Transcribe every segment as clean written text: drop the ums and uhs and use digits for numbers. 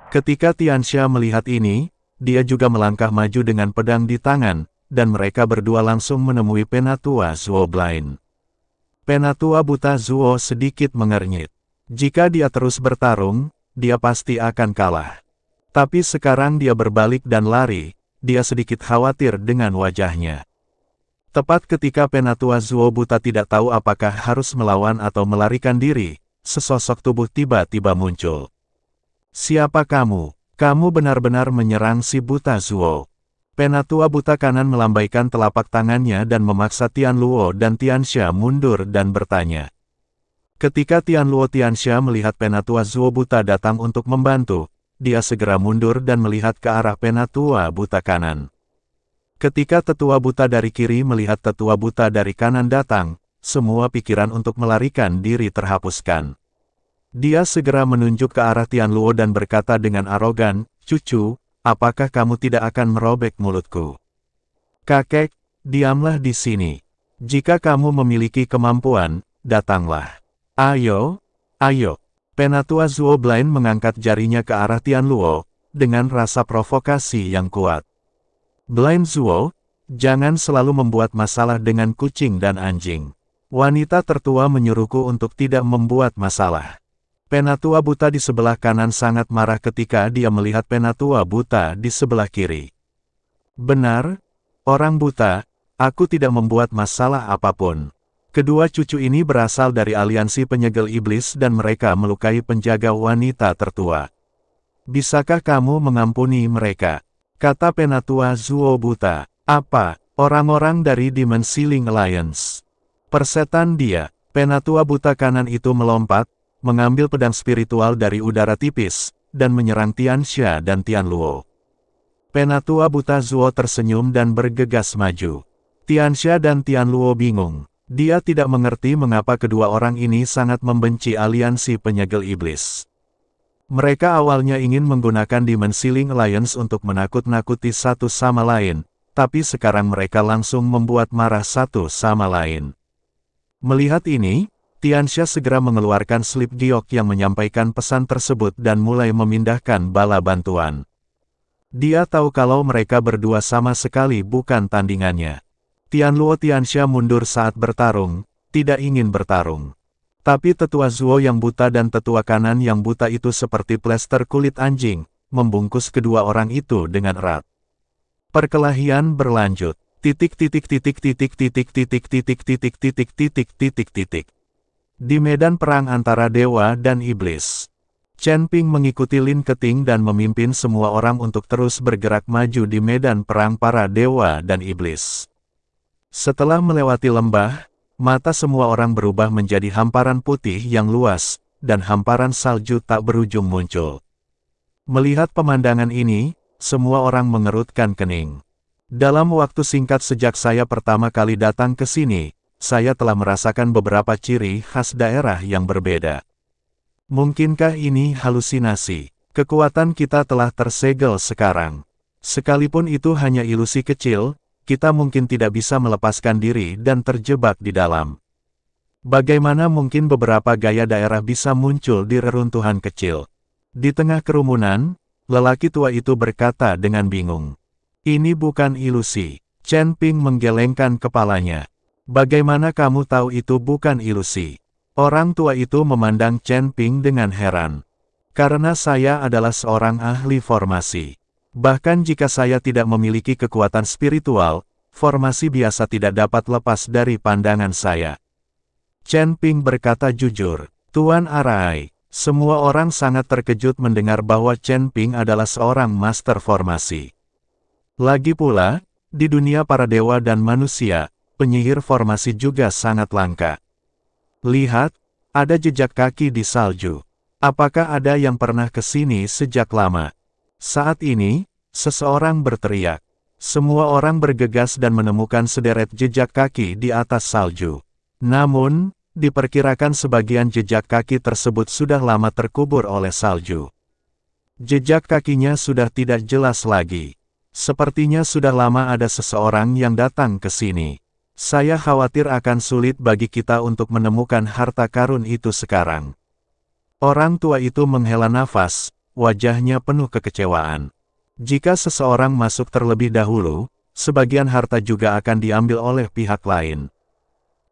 Ketika Tianxia melihat ini, dia juga melangkah maju dengan pedang di tangan, dan mereka berdua langsung menemui Penatua Zuo Blind. Penatua Buta Zuo sedikit mengernyit. Jika dia terus bertarung, dia pasti akan kalah. Tapi sekarang dia berbalik dan lari, dia sedikit khawatir dengan wajahnya. Tepat ketika Penatua Zuo Buta tidak tahu apakah harus melawan atau melarikan diri, sesosok tubuh tiba-tiba muncul. "Siapa kamu? Kamu benar-benar menyerang si Buta Zuo." Penatua Buta kanan melambaikan telapak tangannya dan memaksa Tianluo dan Tianxia mundur dan bertanya. Ketika Tianluo Tianxia melihat Penatua Zuo Buta datang untuk membantu, dia segera mundur dan melihat ke arah Penatua Buta kanan. Ketika Tetua Buta dari kiri melihat Tetua Buta dari kanan datang, semua pikiran untuk melarikan diri terhapuskan. Dia segera menunjuk ke arah Tianluo dan berkata dengan arogan, "Cucu, apakah kamu tidak akan merobek mulutku? Kakek, diamlah di sini. Jika kamu memiliki kemampuan, datanglah. Ayo, ayo." Penatua Zuo Blind mengangkat jarinya ke arah Tianluo, dengan rasa provokasi yang kuat. "Blind Zuo, jangan selalu membuat masalah dengan kucing dan anjing." Wanita tertua menyuruhku untuk tidak membuat masalah. Penatua Buta di sebelah kanan sangat marah ketika dia melihat Penatua Buta di sebelah kiri. "Benar, orang buta, aku tidak membuat masalah apapun. Kedua cucu ini berasal dari aliansi penyegel iblis dan mereka melukai penjaga wanita tertua. Bisakah kamu mengampuni mereka?" kata Penatua Zuo Buta. "Apa, orang-orang dari Demon Ceiling Alliance? Persetan dia." Penatua Buta kanan itu melompat, mengambil pedang spiritual dari udara tipis, dan menyerang Tianxia dan Tianluo. Penatua Buta Zuo tersenyum dan bergegas maju. Tianxia dan Tianluo bingung. Dia tidak mengerti mengapa kedua orang ini sangat membenci aliansi penyegel iblis. Mereka awalnya ingin menggunakan Demon Ceiling Alliance untuk menakut-nakuti satu sama lain, tapi sekarang mereka langsung membuat marah satu sama lain. Melihat ini, Tianxia segera mengeluarkan slip giok yang menyampaikan pesan tersebut dan mulai memindahkan bala bantuan. Dia tahu kalau mereka berdua sama sekali bukan tandingannya. Tianluo Tianxia mundur saat bertarung, tidak ingin bertarung. Tapi Tetua Zuo yang buta dan Tetua kanan yang buta itu seperti plester kulit anjing, membungkus kedua orang itu dengan erat. Perkelahian berlanjut. Di medan perang antara dewa dan iblis. Chen Ping mengikuti Lin Keting dan memimpin semua orang untuk terus bergerak maju di medan perang para dewa dan iblis. Setelah melewati lembah, mata semua orang berubah menjadi hamparan putih yang luas, dan hamparan salju tak berujung muncul. Melihat pemandangan ini, semua orang mengerutkan kening. Dalam waktu singkat sejak saya pertama kali datang ke sini, saya telah merasakan beberapa ciri khas daerah yang berbeda. Mungkinkah ini halusinasi? Kekuatan kita telah tersegel sekarang. Sekalipun itu hanya ilusi kecil, kita mungkin tidak bisa melepaskan diri dan terjebak di dalam. Bagaimana mungkin beberapa gaya daerah bisa muncul di reruntuhan kecil? Di tengah kerumunan, lelaki tua itu berkata dengan bingung. "Ini bukan ilusi." Chen Ping menggelengkan kepalanya. "Bagaimana kamu tahu itu bukan ilusi?" Orang tua itu memandang Chen Ping dengan heran. "Karena saya adalah seorang ahli formasi. Bahkan jika saya tidak memiliki kekuatan spiritual, formasi biasa tidak dapat lepas dari pandangan saya." Chen Ping berkata jujur. "Tuan Arai." Semua orang sangat terkejut mendengar bahwa Chen Ping adalah seorang master formasi. Lagi pula, di dunia para dewa dan manusia, penyihir formasi juga sangat langka. Lihat, ada jejak kaki di salju. Apakah ada yang pernah ke sini sejak lama? Saat ini, seseorang berteriak. Semua orang bergegas dan menemukan sederet jejak kaki di atas salju. Namun, diperkirakan sebagian jejak kaki tersebut sudah lama terkubur oleh salju. Jejak kakinya sudah tidak jelas lagi. Sepertinya sudah lama ada seseorang yang datang ke sini. Saya khawatir akan sulit bagi kita untuk menemukan harta karun itu sekarang. Orang tua itu menghela nafas, wajahnya penuh kekecewaan. Jika seseorang masuk terlebih dahulu, sebagian harta juga akan diambil oleh pihak lain.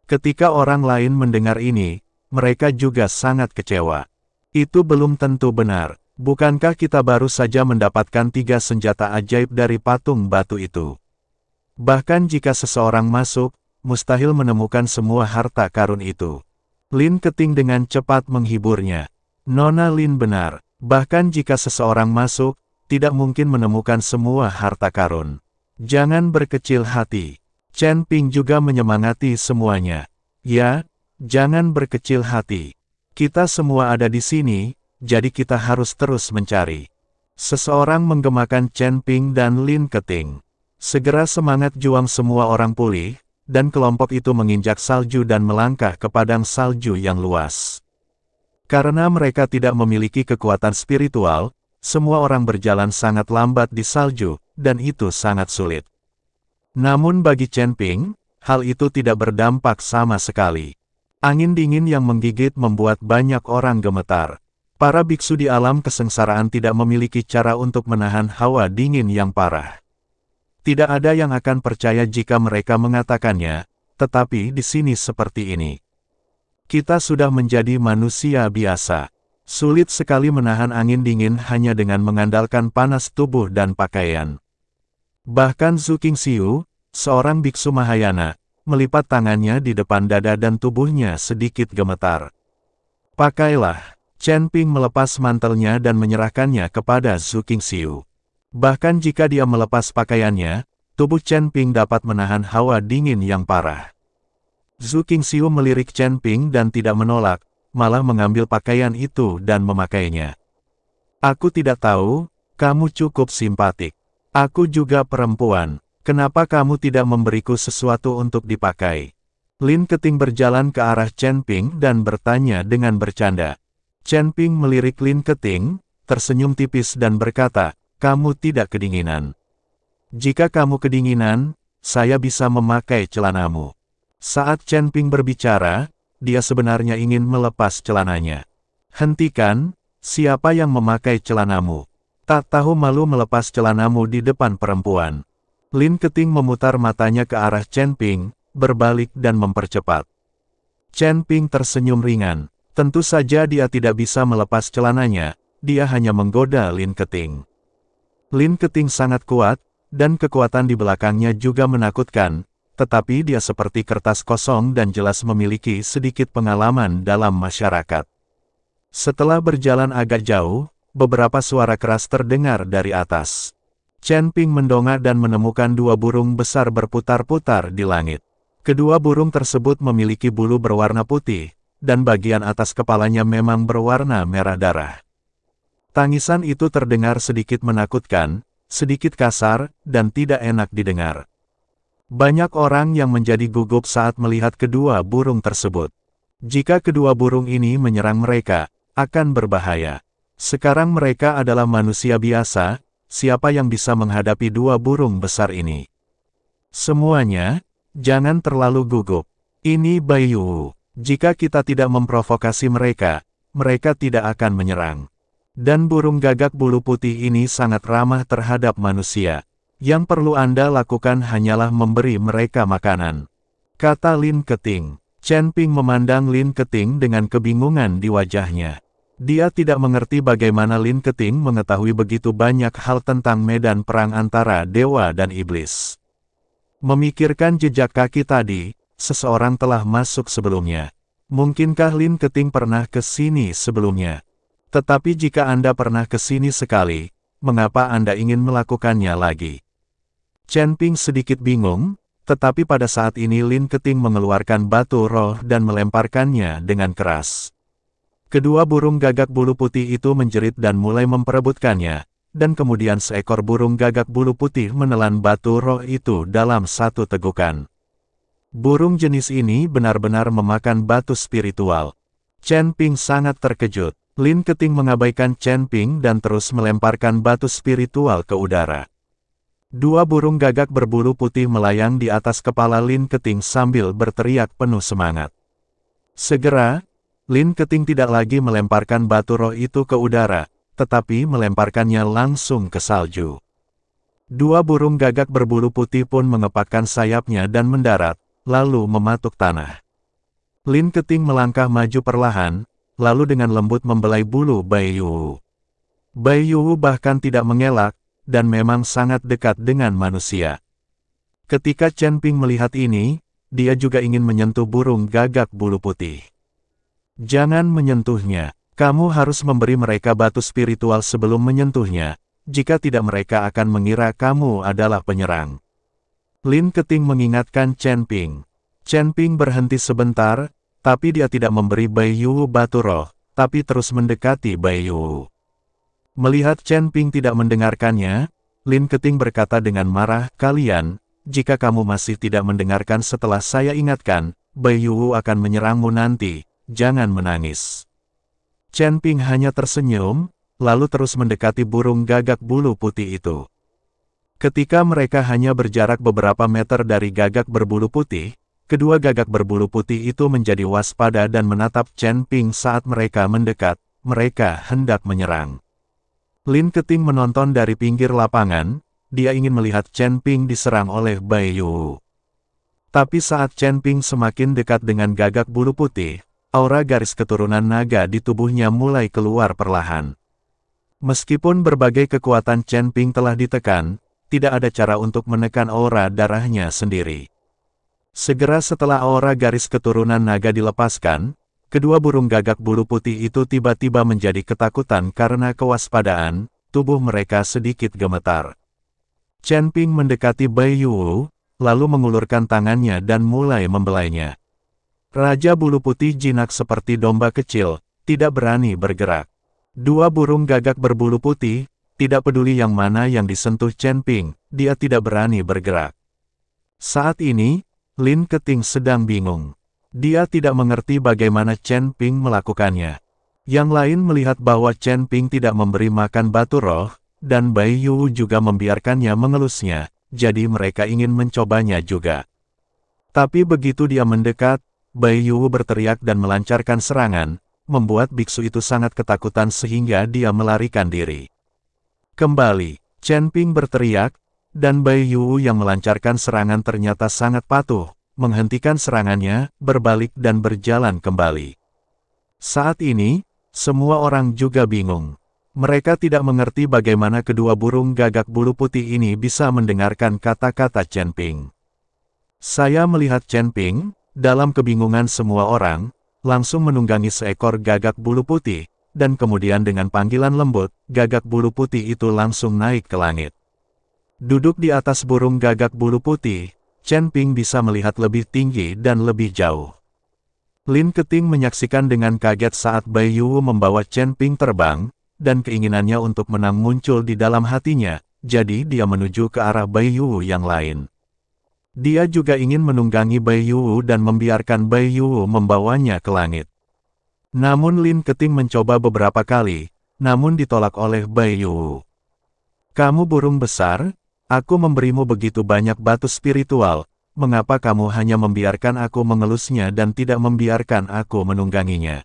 Ketika orang lain mendengar ini, mereka juga sangat kecewa. Itu belum tentu benar. Bukankah kita baru saja mendapatkan 3 senjata ajaib dari patung batu itu? Bahkan jika seseorang masuk, mustahil menemukan semua harta karun itu. Lin Keting dengan cepat menghiburnya. Nona Lin benar, bahkan jika seseorang masuk, tidak mungkin menemukan semua harta karun. Jangan berkecil hati. Chen Ping juga menyemangati semuanya. Ya, jangan berkecil hati. Kita semua ada di sini, jadi kita harus terus mencari. Seseorang menggemakan Chen Ping dan Lin Keting. Segera semangat juang semua orang pulih, dan kelompok itu menginjak salju dan melangkah ke padang salju yang luas. Karena mereka tidak memiliki kekuatan spiritual, semua orang berjalan sangat lambat di salju, dan itu sangat sulit. Namun bagi Chen Ping, hal itu tidak berdampak sama sekali. Angin dingin yang menggigit membuat banyak orang gemetar. Para biksu di alam kesengsaraan tidak memiliki cara untuk menahan hawa dingin yang parah. Tidak ada yang akan percaya jika mereka mengatakannya, tetapi di sini seperti ini. Kita sudah menjadi manusia biasa. Sulit sekali menahan angin dingin hanya dengan mengandalkan panas tubuh dan pakaian. Bahkan Zhu Qingxiu, seorang biksu Mahayana, melipat tangannya di depan dada dan tubuhnya sedikit gemetar. Pakailah. Chen Ping melepas mantelnya dan menyerahkannya kepada Zhu Qingxiu. Bahkan jika dia melepas pakaiannya, tubuh Chen Ping dapat menahan hawa dingin yang parah. Zhu Qingxiu melirik Chen Ping dan tidak menolak, malah mengambil pakaian itu dan memakainya. Aku tidak tahu, kamu cukup simpatik. Aku juga perempuan, kenapa kamu tidak memberiku sesuatu untuk dipakai? Lin Keting berjalan ke arah Chen Ping dan bertanya dengan bercanda. Chen Ping melirik Lin Keting, tersenyum tipis dan berkata, kamu tidak kedinginan. Jika kamu kedinginan, saya bisa memakai celanamu. Saat Chen Ping berbicara, dia sebenarnya ingin melepas celananya. Hentikan, siapa yang memakai celanamu? Tak tahu malu melepas celanamu di depan perempuan. Lin Keting memutar matanya ke arah Chen Ping, berbalik dan mempercepat. Chen Ping tersenyum ringan. Tentu saja dia tidak bisa melepas celananya, dia hanya menggoda Lin Keting. Lin Keting sangat kuat, dan kekuatan di belakangnya juga menakutkan, tetapi dia seperti kertas kosong dan jelas memiliki sedikit pengalaman dalam masyarakat. Setelah berjalan agak jauh, beberapa suara keras terdengar dari atas. Chen Ping mendongak dan menemukan 2 burung besar berputar-putar di langit. Kedua burung tersebut memiliki bulu berwarna putih, dan bagian atas kepalanya memang berwarna merah darah. Tangisan itu terdengar sedikit menakutkan, sedikit kasar, dan tidak enak didengar. Banyak orang yang menjadi gugup saat melihat kedua burung tersebut. Jika kedua burung ini menyerang mereka, akan berbahaya. Sekarang mereka adalah manusia biasa, siapa yang bisa menghadapi 2 burung besar ini? Semuanya, jangan terlalu gugup. Ini Baiyu. Jika kita tidak memprovokasi mereka, mereka tidak akan menyerang. Dan burung gagak bulu putih ini sangat ramah terhadap manusia. Yang perlu Anda lakukan hanyalah memberi mereka makanan. Kata Lin Keting. Chen Ping memandang Lin Keting dengan kebingungan di wajahnya. Dia tidak mengerti bagaimana Lin Keting mengetahui begitu banyak hal tentang medan perang antara dewa dan iblis. Memikirkan jejak kaki tadi, seseorang telah masuk sebelumnya. Mungkinkah Lin Keting pernah ke sini sebelumnya? Tetapi jika Anda pernah ke sini sekali, mengapa Anda ingin melakukannya lagi? Chen Ping sedikit bingung, tetapi pada saat ini Lin Keting mengeluarkan batu roh dan melemparkannya dengan keras. Kedua burung gagak bulu putih itu menjerit dan mulai memperebutkannya, dan kemudian seekor burung gagak bulu putih menelan batu roh itu dalam satu tegukan. Burung jenis ini benar-benar memakan batu spiritual. Chen Ping sangat terkejut. Lin Keting mengabaikan Chen Ping dan terus melemparkan batu spiritual ke udara. 2 burung gagak berbulu putih melayang di atas kepala Lin Keting sambil berteriak penuh semangat. Segera, Lin Keting tidak lagi melemparkan batu roh itu ke udara, tetapi melemparkannya langsung ke salju. Dua burung gagak berbulu putih pun mengepakkan sayapnya dan mendarat, lalu mematuk tanah. Lin Keting melangkah maju perlahan, lalu dengan lembut membelai bulu Bai Yu. Bai Yu bahkan tidak mengelak, dan memang sangat dekat dengan manusia. Ketika Chen Ping melihat ini, dia juga ingin menyentuh burung gagak bulu putih. Jangan menyentuhnya, kamu harus memberi mereka batu spiritual sebelum menyentuhnya, jika tidak mereka akan mengira kamu adalah penyerang. Lin Keting mengingatkan Chen Ping. Chen Ping berhenti sebentar, tapi dia tidak memberi Bai Yu batu roh, tapi terus mendekati Bai Yu. Melihat Chen Ping tidak mendengarkannya, Lin Keting berkata dengan marah, "Kalian, jika kamu masih tidak mendengarkan setelah saya ingatkan, Bai Yu akan menyerangmu nanti, jangan menangis." Chen Ping hanya tersenyum, lalu terus mendekati burung gagak bulu putih itu. Ketika mereka hanya berjarak beberapa meter dari gagak berbulu putih, kedua gagak berbulu putih itu menjadi waspada dan menatap Chen Ping saat mereka mendekat, mereka hendak menyerang. Lin Keting menonton dari pinggir lapangan, dia ingin melihat Chen Ping diserang oleh Bai Yu. Tapi saat Chen Ping semakin dekat dengan gagak bulu putih, aura garis keturunan naga di tubuhnya mulai keluar perlahan. Meskipun berbagai kekuatan Chen Ping telah ditekan, tidak ada cara untuk menekan aura darahnya sendiri. Segera setelah aura garis keturunan naga dilepaskan, kedua burung gagak bulu putih itu tiba-tiba menjadi ketakutan karena kewaspadaan, tubuh mereka sedikit gemetar. Chen Ping mendekati Bai Yu, lalu mengulurkan tangannya dan mulai membelainya. Raja bulu putih jinak seperti domba kecil, tidak berani bergerak. Dua burung gagak berbulu putih, tidak peduli yang mana yang disentuh Chen Ping, dia tidak berani bergerak. Saat ini, Lin Keting sedang bingung. Dia tidak mengerti bagaimana Chen Ping melakukannya. Yang lain melihat bahwa Chen Ping tidak memberi makan batu roh, dan Bai Yu juga membiarkannya mengelusnya, jadi mereka ingin mencobanya juga. Tapi begitu dia mendekat, Bai Yu berteriak dan melancarkan serangan, membuat biksu itu sangat ketakutan sehingga dia melarikan diri. Kembali, Chen Ping berteriak, dan Bai Yu yang melancarkan serangan ternyata sangat patuh, menghentikan serangannya, berbalik dan berjalan kembali. Saat ini, semua orang juga bingung. Mereka tidak mengerti bagaimana kedua burung gagak bulu putih ini bisa mendengarkan kata-kata Chen Ping. Saya melihat Chen Ping, dalam kebingungan semua orang, langsung menunggangi seekor gagak bulu putih, dan kemudian dengan panggilan lembut, gagak bulu putih itu langsung naik ke langit. Duduk di atas burung gagak bulu putih, Chen Ping bisa melihat lebih tinggi dan lebih jauh. Lin Keting menyaksikan dengan kaget saat Bai Yu membawa Chen Ping terbang, dan keinginannya untuk menang muncul di dalam hatinya, jadi dia menuju ke arah Bai Yu yang lain. Dia juga ingin menunggangi Bai Yu dan membiarkan Bai Yu membawanya ke langit. Namun Lin Keting mencoba beberapa kali, namun ditolak oleh Bai Yu. "Kamu burung besar, aku memberimu begitu banyak batu spiritual, mengapa kamu hanya membiarkan aku mengelusnya dan tidak membiarkan aku menungganginya?"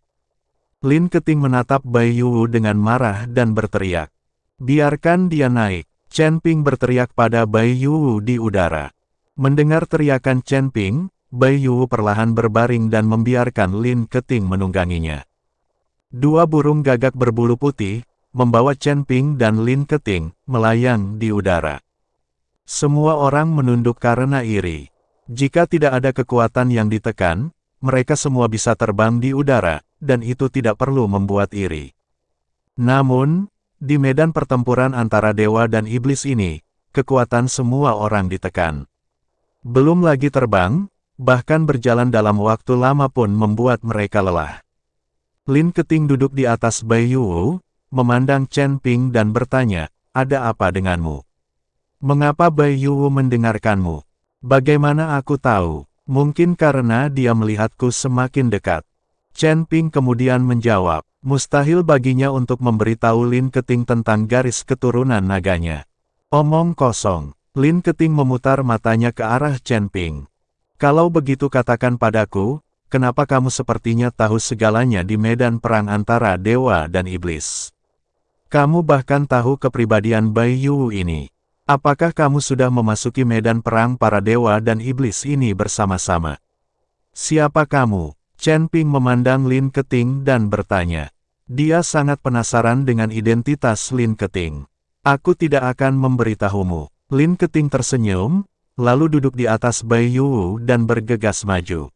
Lin Keting menatap Bai Yu dengan marah dan berteriak. "Biarkan dia naik." Chen Ping berteriak pada Bai Yu di udara. Mendengar teriakan Chen Ping, Bai Yu perlahan berbaring dan membiarkan Lin Keting menungganginya. Dua burung gagak berbulu putih, membawa Chen Ping dan Lin Keting, melayang di udara. Semua orang menunduk karena iri. Jika tidak ada kekuatan yang ditekan, mereka semua bisa terbang di udara, dan itu tidak perlu membuat iri. Namun, di medan pertempuran antara dewa dan iblis ini, kekuatan semua orang ditekan. Belum lagi terbang, bahkan berjalan dalam waktu lama pun membuat mereka lelah. Lin Keting duduk di atas Bai Yu, memandang Chen Ping dan bertanya, "Ada apa denganmu? Mengapa Bai Yu mendengarkanmu?" "Bagaimana aku tahu? Mungkin karena dia melihatku semakin dekat." Chen Ping kemudian menjawab, mustahil baginya untuk memberitahu Lin Keting tentang garis keturunan naganya. Omong kosong. Lin Keting memutar matanya ke arah Chen Ping. "Kalau begitu katakan padaku, kenapa kamu sepertinya tahu segalanya di medan perang antara dewa dan iblis?" Kamu bahkan tahu kepribadian Bai Yu ini. Apakah kamu sudah memasuki medan perang para dewa dan iblis ini bersama-sama? Siapa kamu? Chen Ping memandang Lin Keting dan bertanya. Dia sangat penasaran dengan identitas Lin Keting. Aku tidak akan memberitahumu. Lin Keting tersenyum, lalu duduk di atas Bai Yu dan bergegas maju.